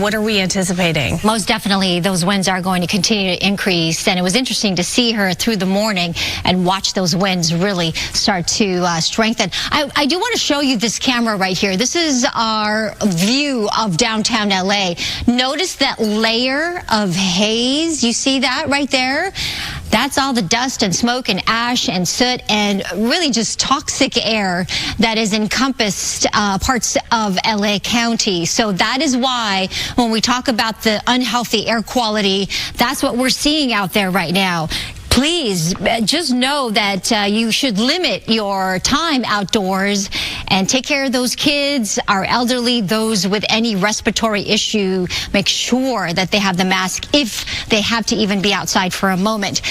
What are we anticipating? Most definitely, those winds are going to continue to increase, and it was interesting to see her through the morning and watch those winds really start to strengthen. I do want to show you this camera right here. This is our view of downtown LA. Notice that layer of haze. You see that right there? That's all the dust and smoke and ash and soot and really just toxic air that is encompassed parts of LA County. So that is why when we talk about the unhealthy air quality, that's what we're seeing out there right now. Please just know that you should limit your time outdoors and take care of those kids, our elderly, those with any respiratory issue. Make sure that they have the mask if they have to even be outside for a moment.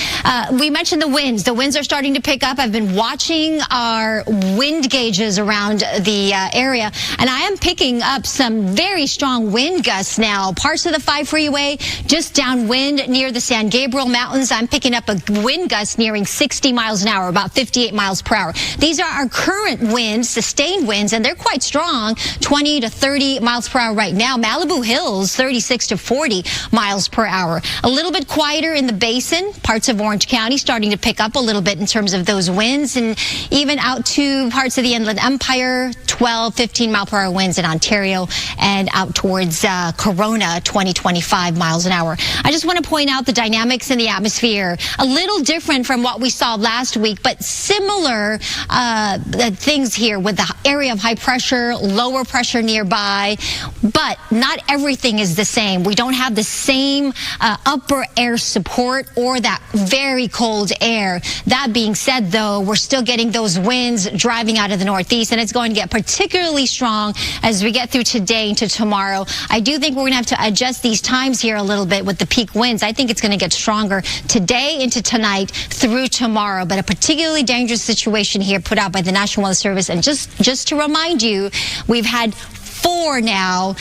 We mentioned the winds. The winds are starting to pick up. I've been watching our wind gauges around the area, and I am picking up some very strong wind gusts now. Parts of the 5 freeway, just downwind near the San Gabriel Mountains, I'm picking up a wind gusts nearing 60 miles an hour, about 58 miles per hour. These are our current winds, sustained winds, and they're quite strong, 20 to 30 miles per hour right now. Malibu Hills, 36 to 40 miles per hour. A little bit quieter in the basin, parts of Orange County starting to pick up a little bit in terms of those winds, and even out to parts of the Inland Empire, 12, 15 mile per hour winds in Ontario, and out towards Corona, 20, 25 miles an hour. I just want to point out the dynamics in the atmosphere. A little different from what we saw last week, but similar things here with the area of high pressure, lower pressure nearby, but not everything is the same. We don't have the same upper air support or that very cold air. That being said, though, we're still getting those winds driving out of the northeast, and it's going to get particularly strong as we get through today into tomorrow. I do think we're going to have to adjust these times here a little bit with the peak winds. I think it's going to get stronger today into tonight through tomorrow, but a particularly dangerous situation here put out by the National Weather Service. And just to remind you, we've had 4 now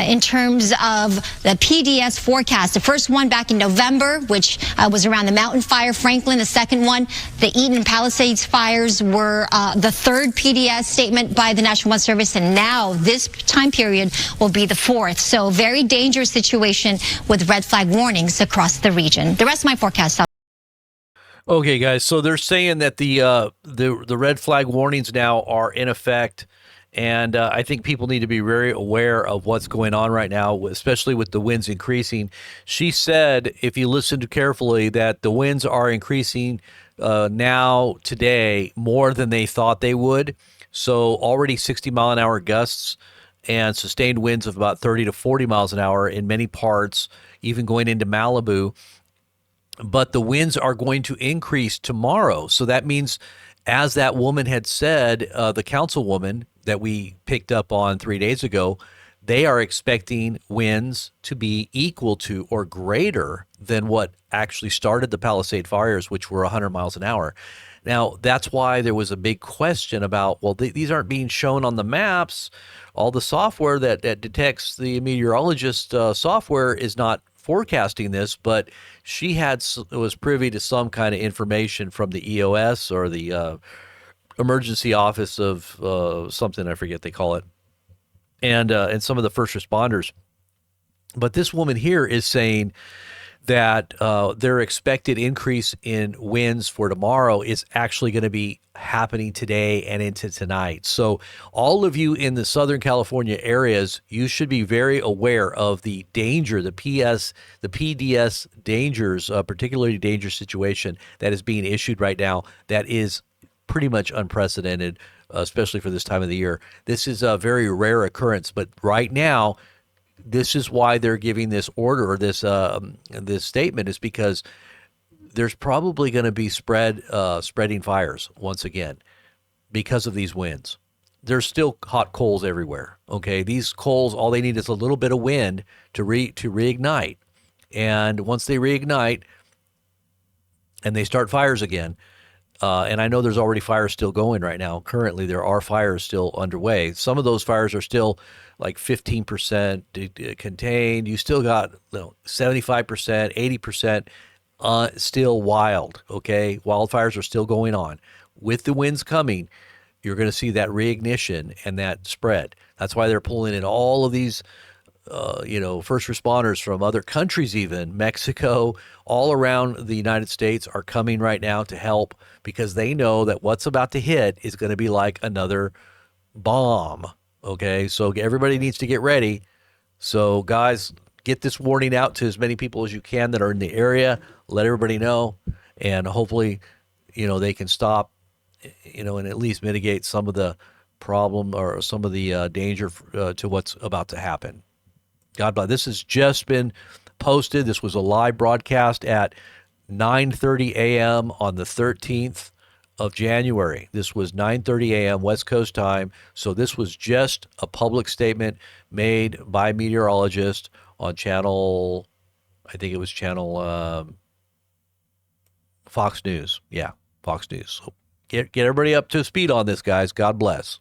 in terms of the PDS forecast. The first one back in November, which was around the Mountain Fire, Franklin. The second one, the Eaton and Palisades fires, were the third PDS statement by the National Weather Service. And now this time period will be the 4th. So very dangerous situation with red flag warnings across the region. The rest of my forecast. Okay, guys. So they're saying that the red flag warnings now are in effect. And I think people need to be very aware of what's going on right now, especially with the winds increasing. She said, if you listened carefully, that the winds are increasing now today more than they thought they would. So already 60-mile-an-hour gusts and sustained winds of about 30 to 40 miles an hour in many parts, even going into Malibu. But the winds are going to increase tomorrow. So that means, as that woman had said, the councilwoman that we picked up on 3 days ago, they are expecting winds to be equal to or greater than what actually started the Palisade fires, which were 100 miles an hour. Now, that's why there was a big question about, well, these aren't being shown on the maps. All the software that detects the meteorologist software is not forecasting this, but she was privy to some kind of information from the EOS or the emergency office of something, I forget they call it, and some of the first responders. But this woman here is saying that their expected increase in winds for tomorrow is actually going to be happening today and into tonight. So all of you in the Southern California areas, you should be very aware of the danger, the PDS dangers, particularly dangerous situation that is being issued right now. That is pretty much unprecedented, especially for this time of the year. This is a very rare occurrence, but right now, this is why they're giving this order, or this statement, is because there's probably going to be spreading fires once again because of these winds. There's still hot coals everywhere. Okay, these coals, all they need is a little bit of wind to reignite, and once they reignite and they start fires again. And I know there's already fires still going right now. Currently, there are fires still underway. Some of those fires are still like 15% contained. You still got 75%, 80% still wild, okay? Wildfires are still going on. With the winds coming, you're going to see that reignition and that spread. That's why they're pulling in all of these first responders from other countries, even Mexico, all around the United States are coming right now to help because they know that what's about to hit is going to be like another bomb. Okay, so everybody needs to get ready. So guys, get this warning out to as many people as you can that are in the area. Let everybody know, and hopefully, they can stop, and at least mitigate some of the problem or some of the danger to what's about to happen. God bless. This has just been posted. This was a live broadcast at 9:30 a.m. on the 13th of January. This was 9:30 a.m. West Coast time. So this was just a public statement made by meteorologists on channel, I think it was channel Fox News. Yeah, Fox News. So get everybody up to speed on this, guys. God bless.